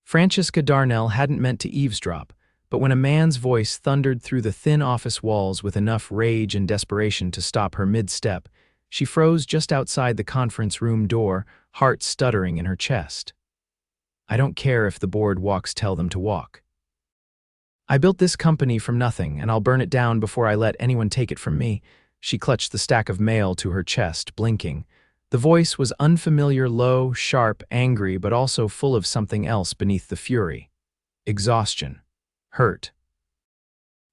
Francesca Darnell hadn't meant to eavesdrop, but when a man's voice thundered through the thin office walls with enough rage and desperation to stop her mid-step, she froze just outside the conference room door, heart stuttering in her chest. "I don't care if the boardwalks tell them to walk. I built this company from nothing, and I'll burn it down before I let anyone take it from me." She clutched the stack of mail to her chest, blinking. The voice was unfamiliar, low, sharp, angry, but also full of something else beneath the fury. Exhaustion. Hurt.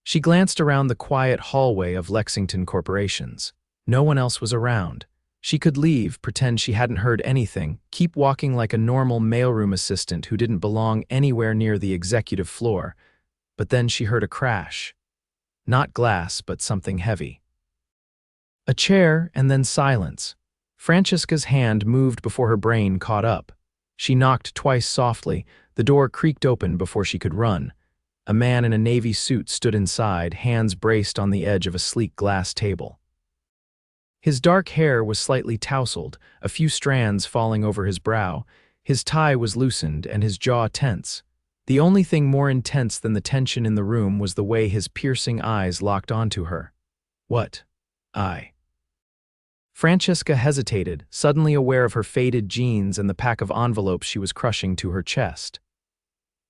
She glanced around the quiet hallway of Lexington Corporations. No one else was around. She could leave, pretend she hadn't heard anything, keep walking like a normal mailroom assistant who didn't belong anywhere near the executive floor. But then she heard a crash. Not glass, but something heavy. A chair, and then silence. Francesca's hand moved before her brain caught up. She knocked twice softly. The door creaked open before she could run. A man in a navy suit stood inside, hands braced on the edge of a sleek glass table. His dark hair was slightly tousled, a few strands falling over his brow. His tie was loosened and his jaw tense. The only thing more intense than the tension in the room was the way his piercing eyes locked onto her. "What? Francesca hesitated, suddenly aware of her faded jeans and the pack of envelopes she was crushing to her chest.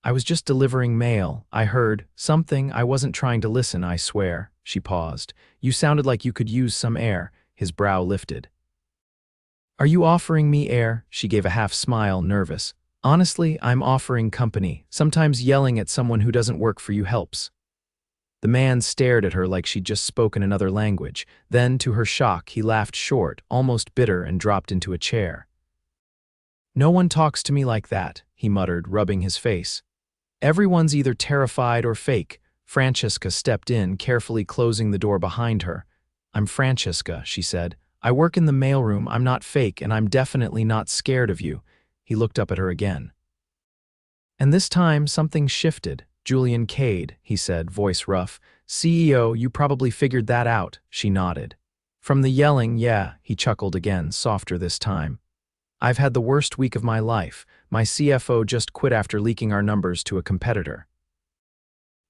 "I was just delivering mail. I heard something. I wasn't trying to listen, I swear." She paused. "You sounded like you could use some air." His brow lifted. "Are you offering me air?" She gave a half smile, nervous. "Honestly, I'm offering company. Sometimes yelling at someone who doesn't work for you helps." The man stared at her like she'd just spoken another language. Then, to her shock, he laughed short, almost bitter, and dropped into a chair. "No one talks to me like that," he muttered, rubbing his face. "Everyone's either terrified or fake." Francesca stepped in, carefully closing the door behind her. "I'm Francesca," she said. "I work in the mailroom. I'm not fake, and I'm definitely not scared of you." He looked up at her again. And this time, something shifted. "Julian Kade," he said, voice rough. "CEO, you probably figured that out." She nodded. "From the yelling, yeah," he chuckled again, softer this time. "I've had the worst week of my life. My CFO just quit after leaking our numbers to a competitor.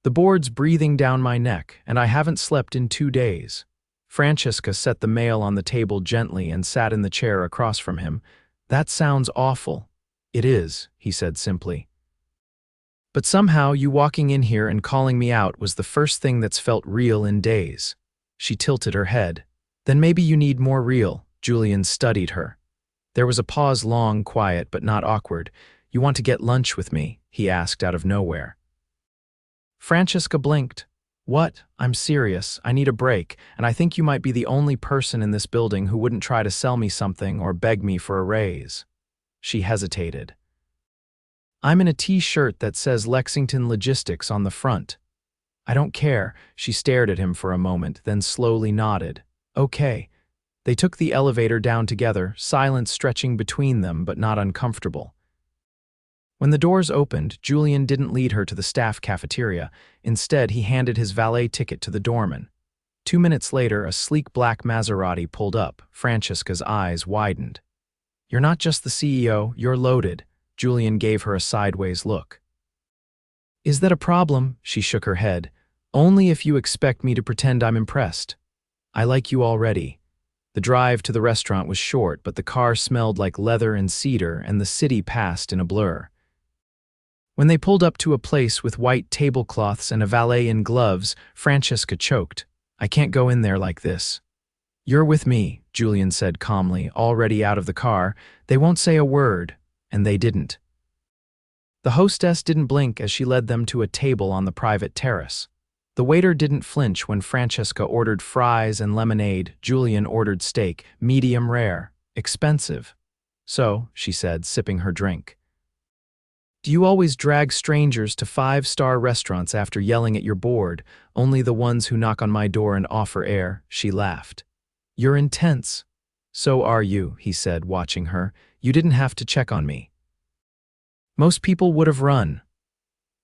The board's breathing down my neck, and I haven't slept in 2 days." Francesca set the mail on the table gently and sat in the chair across from him. "That sounds awful." "It is," he said simply. "But somehow you walking in here and calling me out was the first thing that's felt real in days." She tilted her head. "Then maybe you need more real." Julian studied her. There was a pause, long, quiet, but not awkward. "You want to get lunch with me?" he asked out of nowhere. Francesca blinked. "What? I'm serious. I need a break, and I think you might be the only person in this building who wouldn't try to sell me something or beg me for a raise." She hesitated. "I'm in a T-shirt that says Lexington Logistics on the front." "I don't care." She stared at him for a moment, then slowly nodded. "Okay." They took the elevator down together, silence stretching between them but not uncomfortable. When the doors opened, Julian didn't lead her to the staff cafeteria. Instead, he handed his valet ticket to the doorman. 2 minutes later, a sleek black Maserati pulled up. Francesca's eyes widened. "You're not just the CEO, you're loaded." Julian gave her a sideways look. "Is that a problem?" She shook her head. "Only if you expect me to pretend I'm impressed. I like you already." The drive to the restaurant was short, but the car smelled like leather and cedar, and the city passed in a blur. When they pulled up to a place with white tablecloths and a valet in gloves, Francesca choked. "I can't go in there like this." "You're with me," Julian said calmly, already out of the car. "They won't say a word." And they didn't. The hostess didn't blink as she led them to a table on the private terrace. The waiter didn't flinch when Francesca ordered fries and lemonade. Julian ordered steak, medium rare, expensive. "So," she said, sipping her drink. "Do you always drag strangers to 5-star restaurants after yelling at your board? Only the ones who knock on my door and offer air." She laughed. "You're intense." "So are you," he said, watching her. "You didn't have to check on me." "Most people would have run."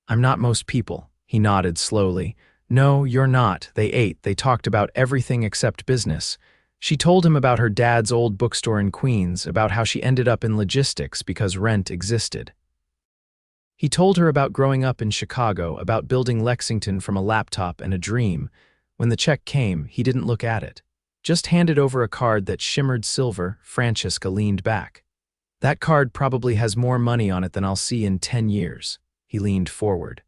"I'm not most people," he nodded slowly. "No, you're not." They ate. They talked about everything except business. She told him about her dad's old bookstore in Queens, about how she ended up in logistics because rent existed. He told her about growing up in Chicago, about building Lexington from a laptop and a dream. When the check came, he didn't look at it. Just handed over a card that shimmered silver. Francesca leaned back. That card probably has more money on it than I'll see in 10 years. He leaned forward.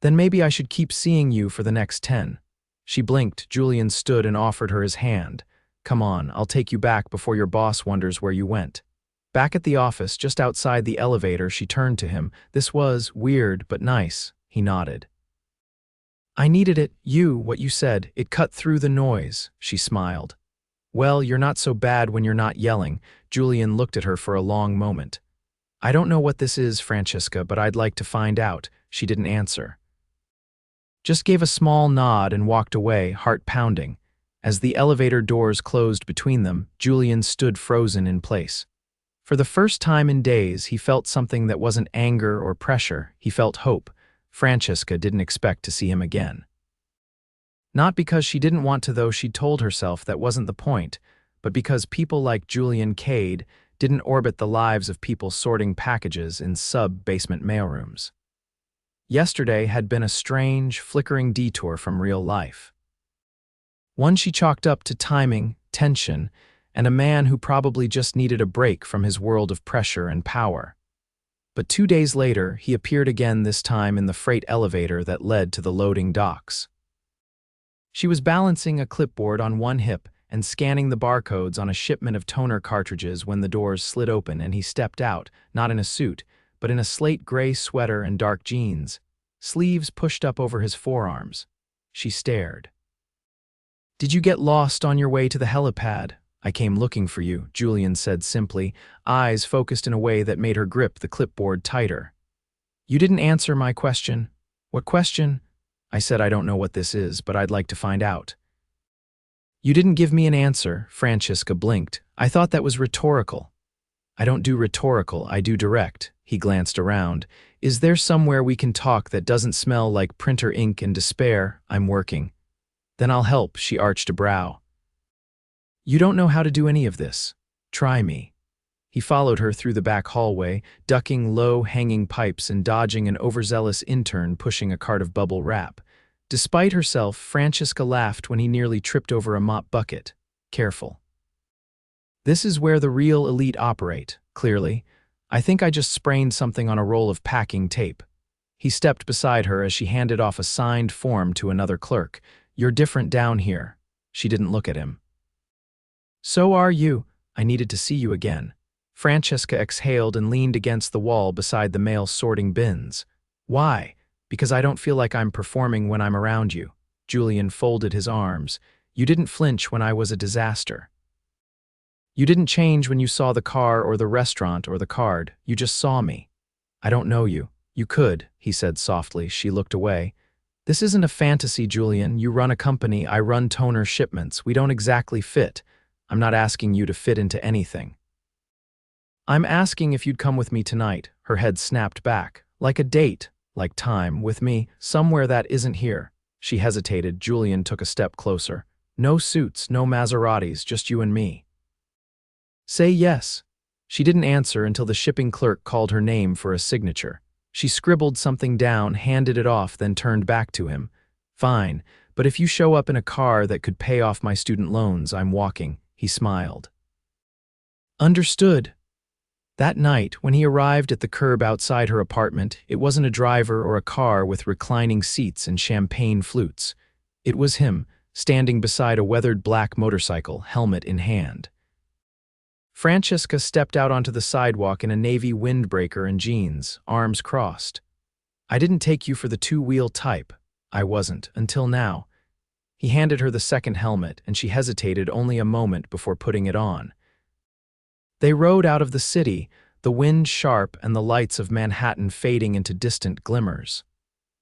Then maybe I should keep seeing you for the next 10. She blinked. Julian stood and offered her his hand. Come on, I'll take you back before your boss wonders where you went. Back at the office, just outside the elevator, she turned to him. This was weird, but nice. He nodded. I needed it. What you said, it cut through the noise. She smiled. Well, you're not so bad when you're not yelling. Julian looked at her for a long moment. I don't know what this is, Francesca, but I'd like to find out. She didn't answer. Just gave a small nod and walked away, heart pounding. As the elevator doors closed between them, Julian stood frozen in place. For the first time in days, he felt something that wasn't anger or pressure. He felt hope. Francesca didn't expect to see him again. Not because she didn't want to, though she'd told herself that wasn't the point, but because people like Julian Kade didn't orbit the lives of people sorting packages in sub-basement mailrooms. Yesterday had been a strange, flickering detour from real life. One she chalked up to timing, tension, and a man who probably just needed a break from his world of pressure and power. But 2 days later, he appeared again, this time in the freight elevator that led to the loading docks. She was balancing a clipboard on one hip and scanning the barcodes on a shipment of toner cartridges when the doors slid open and he stepped out, not in a suit, but in a slate gray sweater and dark jeans, sleeves pushed up over his forearms. She stared. Did you get lost on your way to the helipad? I came looking for you, Julian said simply, eyes focused in a way that made her grip the clipboard tighter. You didn't answer my question. What question? I said I don't know what this is, but I'd like to find out. You didn't give me an answer, Francesca blinked. I thought that was rhetorical. I don't do rhetorical, I do direct. He glanced around. Is there somewhere we can talk that doesn't smell like printer ink and despair? I'm working. Then I'll help, she arched a brow. You don't know how to do any of this. Try me. He followed her through the back hallway, ducking low-hanging pipes and dodging an overzealous intern pushing a cart of bubble wrap. Despite herself, Francesca laughed when he nearly tripped over a mop bucket. Careful. This is where the real elite operate, clearly. I think I just sprained something on a roll of packing tape. He stepped beside her as she handed off a signed form to another clerk. You're different down here. She didn't look at him. So are you. I needed to see you again. Francesca exhaled and leaned against the wall beside the mail sorting bins. Why? Because I don't feel like I'm performing when I'm around you. Julian folded his arms. You didn't flinch when I was a disaster. You didn't change when you saw the car or the restaurant or the card. You just saw me. I don't know you. You could, he said softly. She looked away. This isn't a fantasy, Julian. You run a company, I run toner shipments. We don't exactly fit. I'm not asking you to fit into anything. I'm asking if you'd come with me tonight. Her head snapped back. Like a date, like time, with me, somewhere that isn't here. She hesitated. Julian took a step closer. No suits, no Maseratis, just you and me. Say yes. She didn't answer until the shipping clerk called her name for a signature. She scribbled something down, handed it off, then turned back to him. Fine, but if you show up in a car that could pay off my student loans, I'm walking. He smiled. Understood. That night, when he arrived at the curb outside her apartment, it wasn't a driver or a car with reclining seats and champagne flutes. It was him, standing beside a weathered black motorcycle, helmet in hand. Francesca stepped out onto the sidewalk in a navy windbreaker and jeans, arms crossed. I didn't take you for the two-wheel type. I wasn't, until now. He handed her the second helmet, and she hesitated only a moment before putting it on. They rode out of the city, the wind sharp and the lights of Manhattan fading into distant glimmers.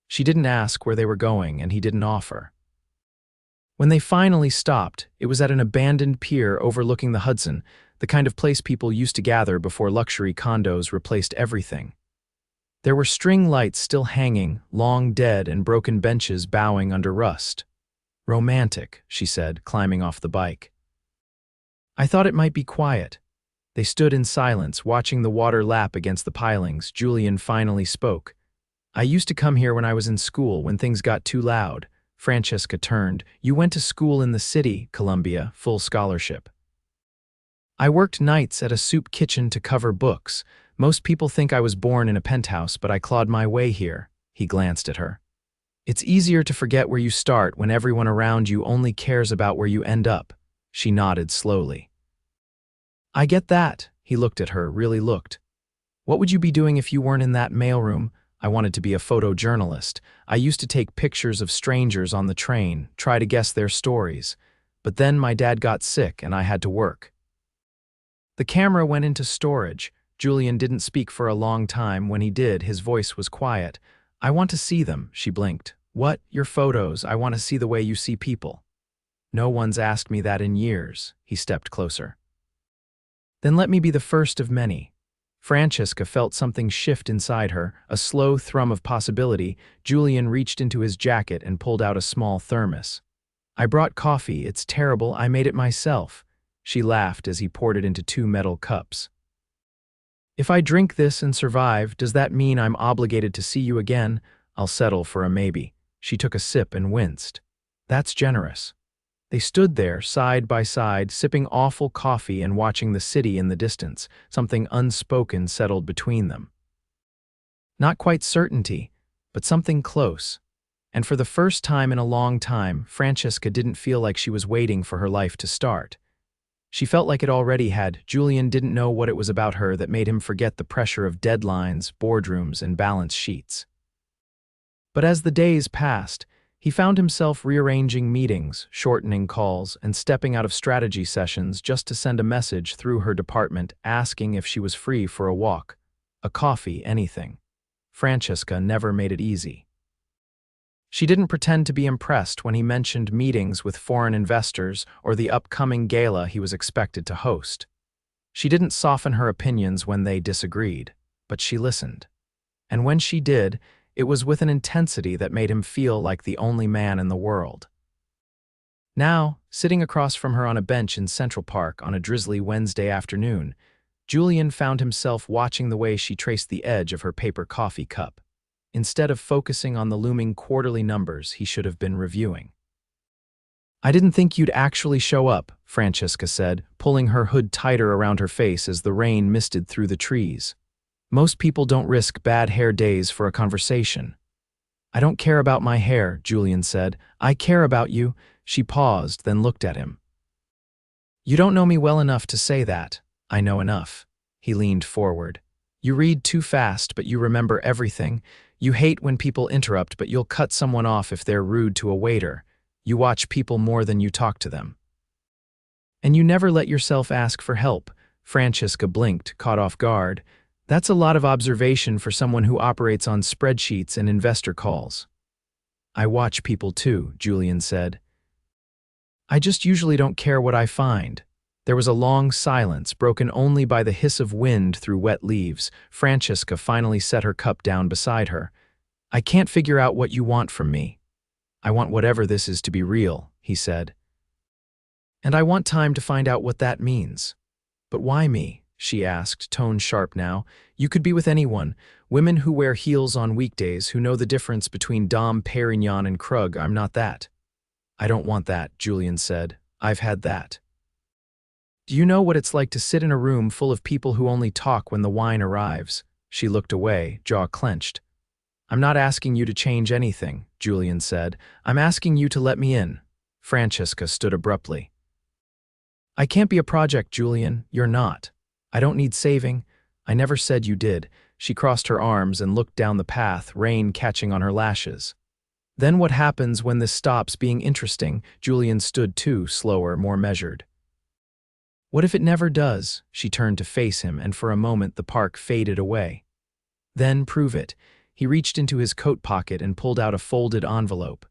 She didn't ask where they were going, and he didn't offer. When they finally stopped, it was at an abandoned pier overlooking the Hudson, the kind of place people used to gather before luxury condos replaced everything. There were string lights still hanging, long dead, and broken benches bowing under rust. Romantic, she said, climbing off the bike. I thought it might be quiet. They stood in silence, watching the water lap against the pilings. Julian finally spoke. I used to come here when I was in school, when things got too loud. Francesca turned. You went to school in the city, Columbia, full scholarship. I worked nights at a soup kitchen to cover books. Most people think I was born in a penthouse, but I clawed my way here. He glanced at her. It's easier to forget where you start when everyone around you only cares about where you end up. She nodded slowly. I get that. He looked at her, really looked. What would you be doing if you weren't in that mailroom? I wanted to be a photojournalist. I used to take pictures of strangers on the train, try to guess their stories. But then my dad got sick and I had to work. The camera went into storage. Julian didn't speak for a long time. When he did, his voice was quiet. I want to see them, she blinked. What? Your photos. I want to see the way you see people. No one's asked me that in years. He stepped closer. Then let me be the first of many. Francesca felt something shift inside her, a slow thrum of possibility. Julian reached into his jacket and pulled out a small thermos. I brought coffee. It's terrible. I made it myself. She laughed as he poured it into 2 metal cups. If I drink this and survive, does that mean I'm obligated to see you again? I'll settle for a maybe. She took a sip and winced. That's generous. They stood there, side by side, sipping awful coffee and watching the city in the distance. Something unspoken settled between them. Not quite certainty, but something close. And for the first time in a long time, Francesca didn't feel like she was waiting for her life to start. She felt like it already had. Julian didn't know what it was about her that made him forget the pressure of deadlines, boardrooms, and balance sheets. But as the days passed, he found himself rearranging meetings, shortening calls, and stepping out of strategy sessions just to send a message through her department asking if she was free for a walk, a coffee, anything. Francesca never made it easy. She didn't pretend to be impressed when he mentioned meetings with foreign investors or the upcoming gala he was expected to host. She didn't soften her opinions when they disagreed, but she listened. And when she did, it was with an intensity that made him feel like the only man in the world. Now, sitting across from her on a bench in Central Park on a drizzly Wednesday afternoon, Julian found himself watching the way she traced the edge of her paper coffee cup. Instead of focusing on the looming quarterly numbers he should have been reviewing. I didn't think you'd actually show up, Francesca said, pulling her hood tighter around her face as the rain misted through the trees. Most people don't risk bad hair days for a conversation. I don't care about my hair, Julian said. I care about you. She paused, then looked at him. You don't know me well enough to say that. I know enough. He leaned forward. You read too fast, but you remember everything. You hate when people interrupt, but you'll cut someone off if they're rude to a waiter. You watch people more than you talk to them. And you never let yourself ask for help. Francesca blinked, caught off guard. That's a lot of observation for someone who operates on spreadsheets and investor calls. I watch people too, Julian said. I just usually don't care what I find. There was a long silence, broken only by the hiss of wind through wet leaves. Francesca finally set her cup down beside her. I can't figure out what you want from me. I want whatever this is to be real, he said. And I want time to find out what that means. But why me? She asked, tone sharp now. You could be with anyone. Women who wear heels on weekdays, who know the difference between Dom Perignon and Krug. I'm not that. I don't want that, Julian said. I've had that. Do you know what it's like to sit in a room full of people who only talk when the wine arrives? She looked away, jaw clenched. I'm not asking you to change anything, Julian said. I'm asking you to let me in. Francesca stood abruptly. I can't be a project, Julian. You're not. I don't need saving. I never said you did. She crossed her arms and looked down the path, rain catching on her lashes. Then what happens when this stops being interesting? Julian stood too, slower, more measured. What if it never does? She turned to face him, and for a moment the park faded away. Then prove it. He reached into his coat pocket and pulled out a folded envelope.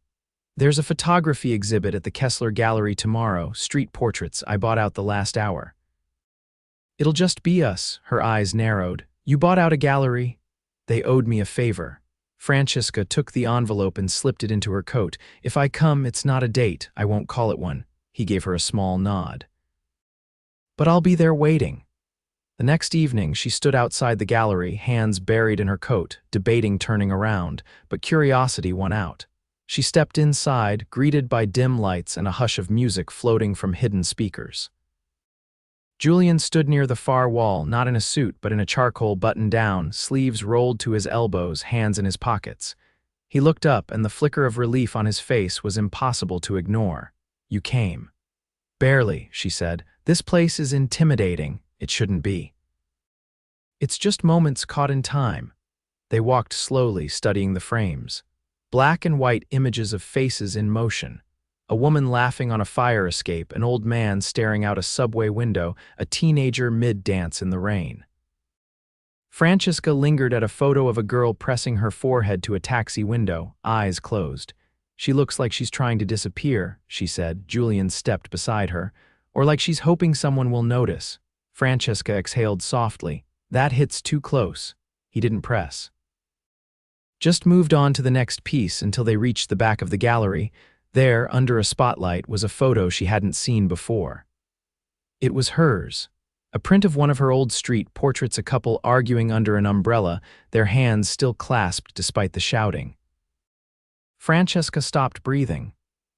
There's a photography exhibit at the Kessler Gallery tomorrow, street portraits I bought out the last hour. It'll just be us, her eyes narrowed. You bought out a gallery? They owed me a favor. Francesca took the envelope and slipped it into her coat. If I come, it's not a date. I won't call it one. He gave her a small nod. But I'll be there waiting. The next evening, she stood outside the gallery, hands buried in her coat, debating turning around, but curiosity won out. She stepped inside, greeted by dim lights and a hush of music floating from hidden speakers. Julian stood near the far wall, not in a suit but in a charcoal button-down, sleeves rolled to his elbows, hands in his pockets. He looked up, and the flicker of relief on his face was impossible to ignore. "You came." "Barely," she said. "This place is intimidating. It shouldn't be." "It's just moments caught in time." They walked slowly, studying the frames. Black and white images of faces in motion. A woman laughing on a fire escape, an old man staring out a subway window, a teenager mid-dance in the rain. Francesca lingered at a photo of a girl pressing her forehead to a taxi window, eyes closed. "She looks like she's trying to disappear," she said. Julian stepped beside her. "Or like she's hoping someone will notice." Francesca exhaled softly. "That hits too close." He didn't press. Just moved on to the next piece until they reached the back of the gallery. There, under a spotlight, was a photo she hadn't seen before. It was hers. A print of one of her old street portraits, a couple arguing under an umbrella, their hands still clasped despite the shouting. Francesca stopped breathing.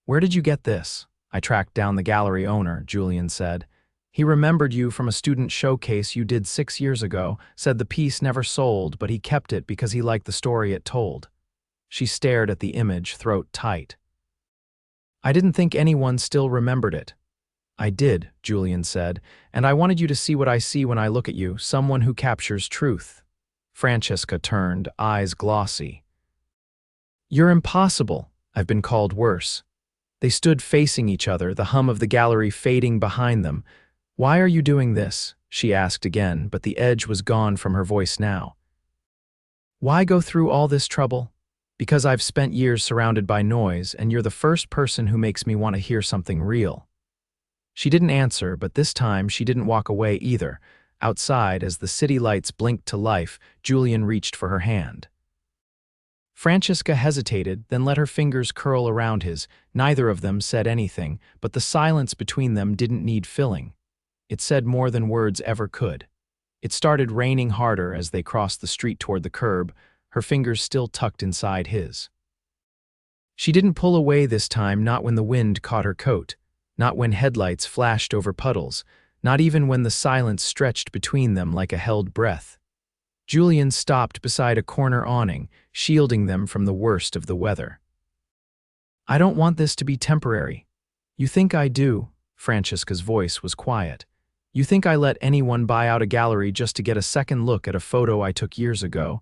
"Where did you get this?" "I tracked down the gallery owner," Julian said. "He remembered you from a student showcase you did 6 years ago, said the piece never sold, but he kept it because he liked the story it told." She stared at the image, throat tight. "I didn't think anyone still remembered it." "I did," Julian said, "and I wanted you to see what I see when I look at you, someone who captures truth." Francesca turned, eyes glossy. "You're impossible. I've been called worse." They stood facing each other, the hum of the gallery fading behind them. "Why are you doing this?" she asked again, but the edge was gone from her voice now. "Why go through all this trouble?" "Because I've spent years surrounded by noise, and you're the first person who makes me want to hear something real." She didn't answer, but this time she didn't walk away either. Outside, as the city lights blinked to life, Julian reached for her hand. Francesca hesitated, then let her fingers curl around his. Neither of them said anything, but the silence between them didn't need filling. It said more than words ever could. It started raining harder as they crossed the street toward the curb, her fingers still tucked inside his. She didn't pull away this time, not when the wind caught her coat, not when headlights flashed over puddles, not even when the silence stretched between them like a held breath. Julian stopped beside a corner awning, shielding them from the worst of the weather. "I don't want this to be temporary." "You think I do?" Francesca's voice was quiet. "You think I let anyone buy out a gallery just to get a second look at a photo I took years ago?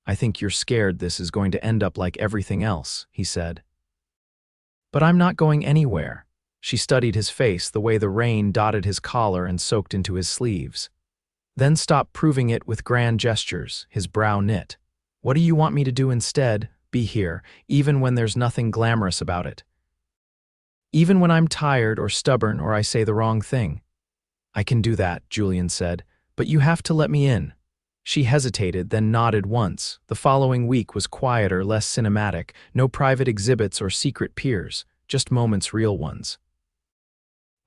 I think you're scared this is going to end up like everything else," he said. "But I'm not going anywhere." She studied his face, the way the rain dotted his collar and soaked into his sleeves. Then stopped proving it with grand gestures, his brow knit. "What do you want me to do instead? Be here, even when there's nothing glamorous about it. Even when I'm tired or stubborn or I say the wrong thing." "I can do that," Julian said, "but you have to let me in." She hesitated, then nodded once. The following week was quieter, less cinematic, no private exhibits or secret peers, just moments, real ones.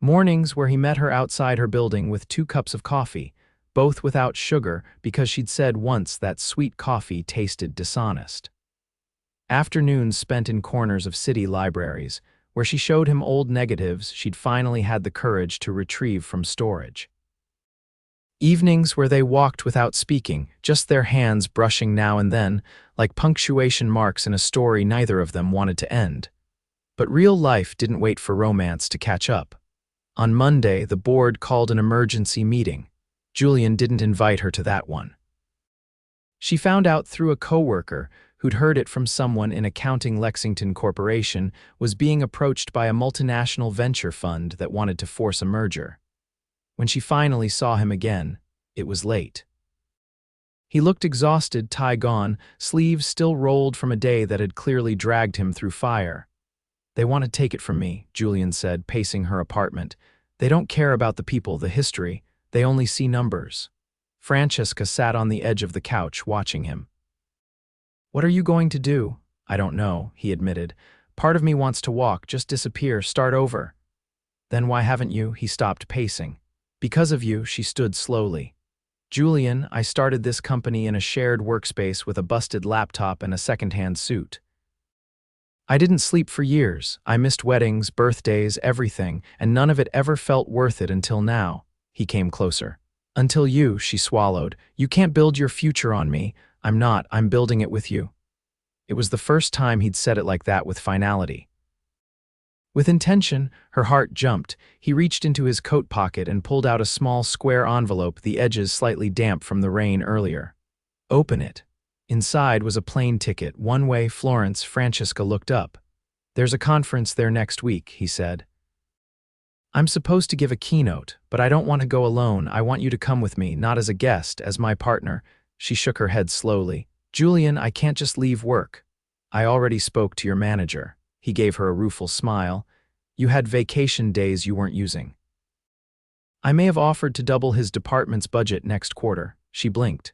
Mornings where he met her outside her building with 2 cups of coffee, both without sugar because she'd said once that sweet coffee tasted dishonest. Afternoons spent in corners of city libraries, where she showed him old negatives she'd finally had the courage to retrieve from storage. Evenings where they walked without speaking, just their hands brushing now and then, like punctuation marks in a story neither of them wanted to end. But real life didn't wait for romance to catch up. On Monday, the board called an emergency meeting. Julian didn't invite her to that one. She found out through a coworker who'd heard it from someone in accounting Lexington Corporation was being approached by a multinational venture fund that wanted to force a merger. When she finally saw him again, it was late. He looked exhausted, tie gone, sleeves still rolled from a day that had clearly dragged him through fire. "They want to take it from me," Julian said, pacing her apartment. "They don't care about the people, the history. They only see numbers." Francesca sat on the edge of the couch, watching him. "What are you going to do?" "I don't know," he admitted. "Part of me wants to walk, just disappear, start over." "Then why haven't you?" He stopped pacing. "Because of you," she stood slowly. Julian, I started this company in a shared workspace with a busted laptop and a secondhand suit. I didn't sleep for years. I missed weddings, birthdays, everything, and none of it ever felt worth it until now. He came closer. Until you, she swallowed. You can't build your future on me. I'm building it with you. It was the first time he'd said it like that with finality. With intention, her heart jumped. He reached into his coat pocket and pulled out a small square envelope, the edges slightly damp from the rain earlier. Open it. Inside was a plane ticket, one-way Florence. Francesca looked up. There's a conference there next week, he said. I'm supposed to give a keynote, but I don't want to go alone. I want you to come with me, not as a guest, as my partner. She shook her head slowly. Julian, I can't just leave work. I already spoke to your manager. He gave her a rueful smile. You had vacation days you weren't using. I may have offered to double his department's budget next quarter. She blinked.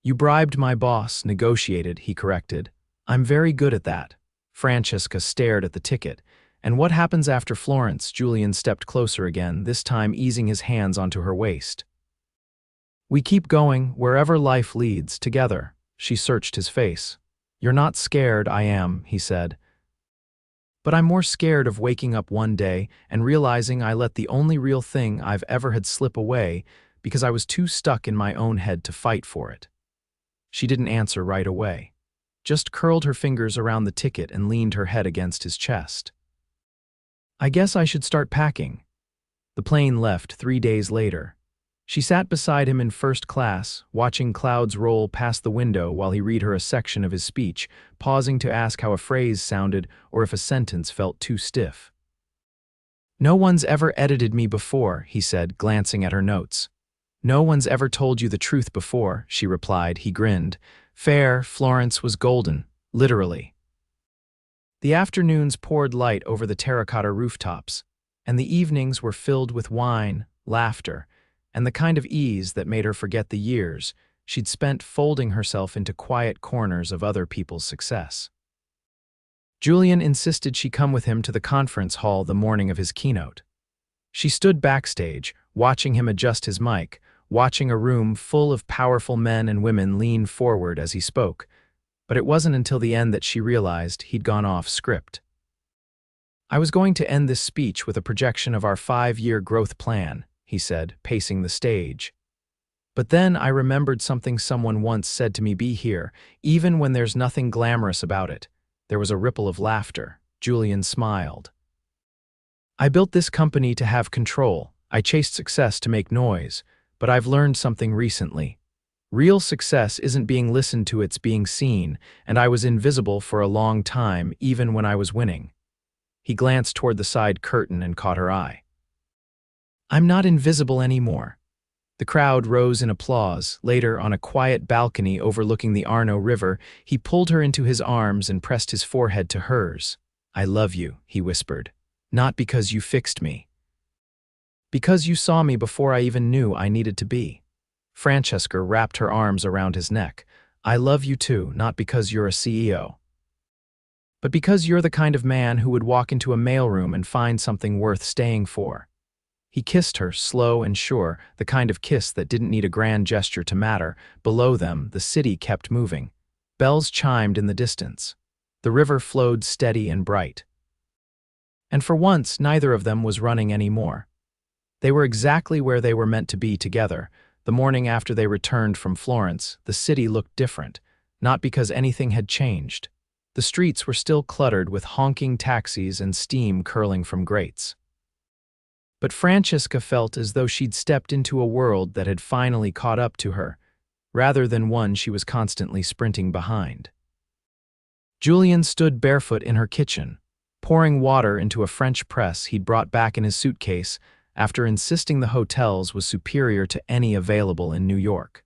You bribed my boss, negotiated, he corrected. I'm very good at that. Francesca stared at the ticket. And what happens after Florence? Julian stepped closer again, this time easing his hands onto her waist. We keep going, wherever life leads, together. She searched his face. You're not scared, I am, he said. But I'm more scared of waking up one day and realizing I let the only real thing I've ever had slip away because I was too stuck in my own head to fight for it. She didn't answer right away, just curled her fingers around the ticket and leaned her head against his chest. I guess I should start packing. The plane left 3 days later. She sat beside him in first class, watching clouds roll past the window while he read her a section of his speech, pausing to ask how a phrase sounded or if a sentence felt too stiff. No one's ever edited me before, he said, glancing at her notes. No one's ever told you the truth before, she replied. He grinned. Fair, Florence was golden, literally. The afternoons poured light over the terracotta rooftops, and the evenings were filled with wine, laughter, and the kind of ease that made her forget the years she'd spent folding herself into quiet corners of other people's success. Julian insisted she come with him to the conference hall the morning of his keynote. She stood backstage, watching him adjust his mic, watching a room full of powerful men and women lean forward as he spoke, but it wasn't until the end that she realized he'd gone off script. I was going to end this speech with a projection of our 5-year growth plan, he said, pacing the stage. But then I remembered something someone once said to me, be here, even when there's nothing glamorous about it. There was a ripple of laughter. Julian smiled. I built this company to have control. I chased success to make noise, but I've learned something recently. Real success isn't being listened to, it's being seen, and I was invisible for a long time, even when I was winning. He glanced toward the side curtain and caught her eye. I'm not invisible anymore. The crowd rose in applause. Later, on a quiet balcony overlooking the Arno River, he pulled her into his arms and pressed his forehead to hers. I love you, he whispered. Not because you fixed me. Because you saw me before I even knew I needed to be. Francesca wrapped her arms around his neck. I love you too, not because you're a CEO. But because you're the kind of man who would walk into a mailroom and find something worth staying for. He kissed her, slow and sure, the kind of kiss that didn't need a grand gesture to matter. Below them, the city kept moving. Bells chimed in the distance. The river flowed steady and bright. And for once, neither of them was running anymore. They were exactly where they were meant to be together. The morning after they returned from Florence, the city looked different, not because anything had changed. The streets were still cluttered with honking taxis and steam curling from grates. But Francesca felt as though she'd stepped into a world that had finally caught up to her, rather than one she was constantly sprinting behind. Julian stood barefoot in her kitchen, pouring water into a French press he'd brought back in his suitcase after insisting the hotel's was superior to any available in New York.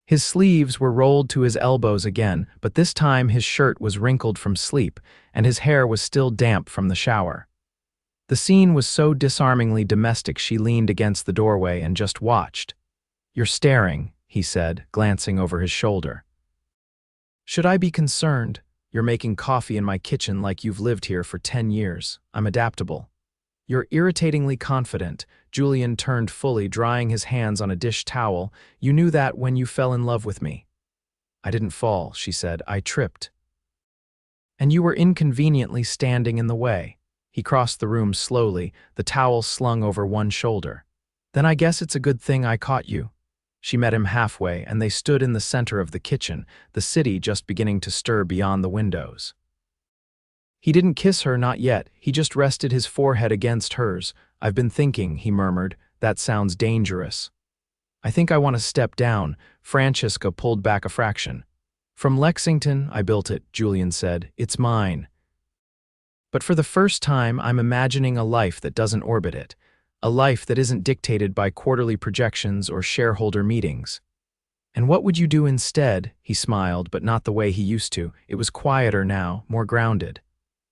His sleeves were rolled to his elbows again, but this time his shirt was wrinkled from sleep and his hair was still damp from the shower. The scene was so disarmingly domestic she leaned against the doorway and just watched. You're staring, he said, glancing over his shoulder. Should I be concerned? You're making coffee in my kitchen like you've lived here for 10 years. I'm adaptable. You're irritatingly confident. Julian turned fully, drying his hands on a dish towel. You knew that when you fell in love with me. I didn't fall, she said. I tripped. And you were inconveniently standing in the way. He crossed the room slowly, the towel slung over one shoulder. Then I guess it's a good thing I caught you. She met him halfway, and they stood in the center of the kitchen, the city just beginning to stir beyond the windows. He didn't kiss her, not yet. He just rested his forehead against hers. I've been thinking, he murmured. That sounds dangerous. I think I want to step down. Francesca pulled back a fraction. From Lexington, I built it, Julian said. It's mine. But for the first time, I'm imagining a life that doesn't orbit it. A life that isn't dictated by quarterly projections or shareholder meetings. And what would you do instead? He smiled, but not the way he used to. It was quieter now, more grounded.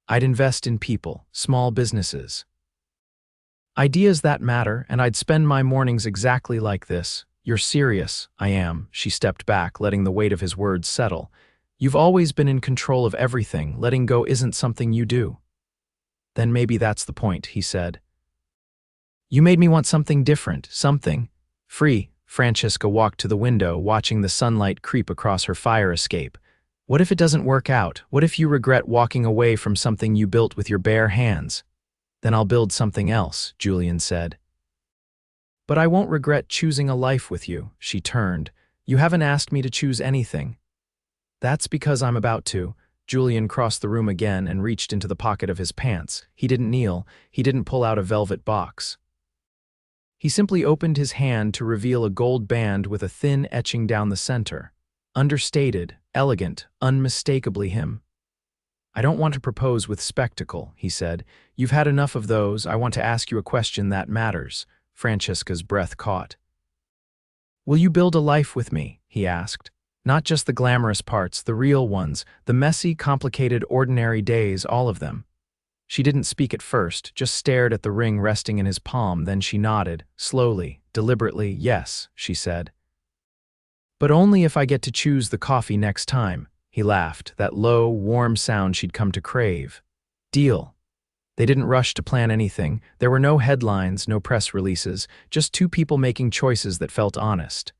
I'd invest in people, small businesses. Ideas that matter, and I'd spend my mornings exactly like this. You're serious. I am. She stepped back, letting the weight of his words settle. You've always been in control of everything. Letting go isn't something you do. Then maybe that's the point, he said. You made me want something different, something free. Francesca walked to the window, watching the sunlight creep across her fire escape. What if it doesn't work out? What if you regret walking away from something you built with your bare hands? Then I'll build something else, Julian said. But I won't regret choosing a life with you, she turned. You haven't asked me to choose anything. That's because I'm about to. Julian crossed the room again and reached into the pocket of his pants. He didn't kneel. He didn't pull out a velvet box. He simply opened his hand to reveal a gold band with a thin etching down the center. Understated, elegant, unmistakably him. I don't want to propose with spectacle, he said. You've had enough of those. I want to ask you a question that matters. Francesca's breath caught. Will you build a life with me? He asked. Not just the glamorous parts, the real ones, the messy, complicated, ordinary days, all of them. She didn't speak at first, just stared at the ring resting in his palm, then she nodded, slowly, deliberately. Yes, she said. But only if I get to choose the coffee next time. He laughed, that low, warm sound she'd come to crave. Deal. They didn't rush to plan anything. There were no headlines, no press releases, just two people making choices that felt honest.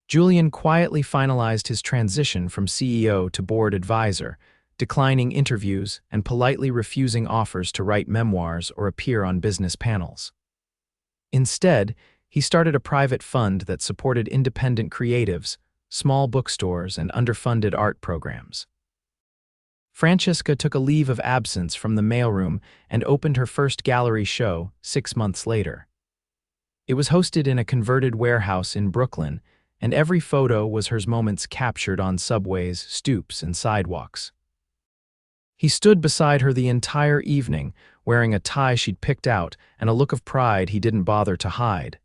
Julian quietly finalized his transition from CEO to board advisor, declining interviews and politely refusing offers to write memoirs or appear on business panels. Instead, he started a private fund that supported independent creatives, small bookstores, and underfunded art programs. Francesca took a leave of absence from the mailroom and opened her first gallery show 6 months later. It was hosted in a converted warehouse in Brooklyn, and every photo was her moments captured on subways, stoops, and sidewalks. He stood beside her the entire evening, wearing a tie she'd picked out and a look of pride he didn't bother to hide.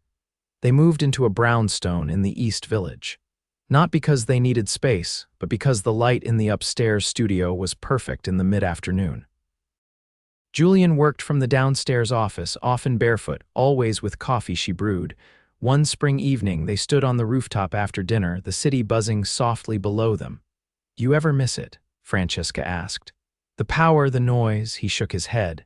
They moved into a brownstone in the East Village. Not because they needed space, but because the light in the upstairs studio was perfect in the mid-afternoon. Julian worked from the downstairs office, often barefoot, always with coffee she brewed. One spring evening, they stood on the rooftop after dinner, the city buzzing softly below them. You ever miss it? Francesca asked. The power, the noise, he shook his head.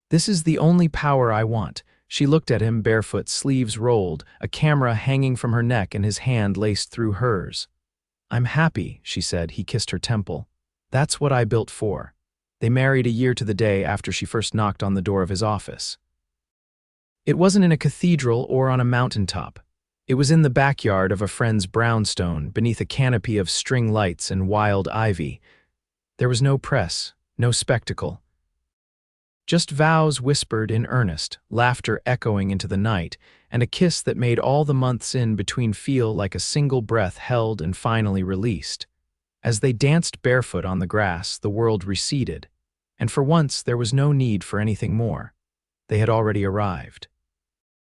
This is the only power I want. She looked at him, barefoot, sleeves rolled, a camera hanging from her neck and his hand laced through hers. I'm happy, she said. He kissed her temple. That's what I built for. They married a year to the day after she first knocked on the door of his office. It wasn't in a cathedral or on a mountaintop. It was in the backyard of a friend's brownstone, beneath a canopy of string lights and wild ivy. There was no press, no spectacle. Just vows whispered in earnest, laughter echoing into the night, and a kiss that made all the months in between feel like a single breath held and finally released. As they danced barefoot on the grass, the world receded, and for once there was no need for anything more. They had already arrived.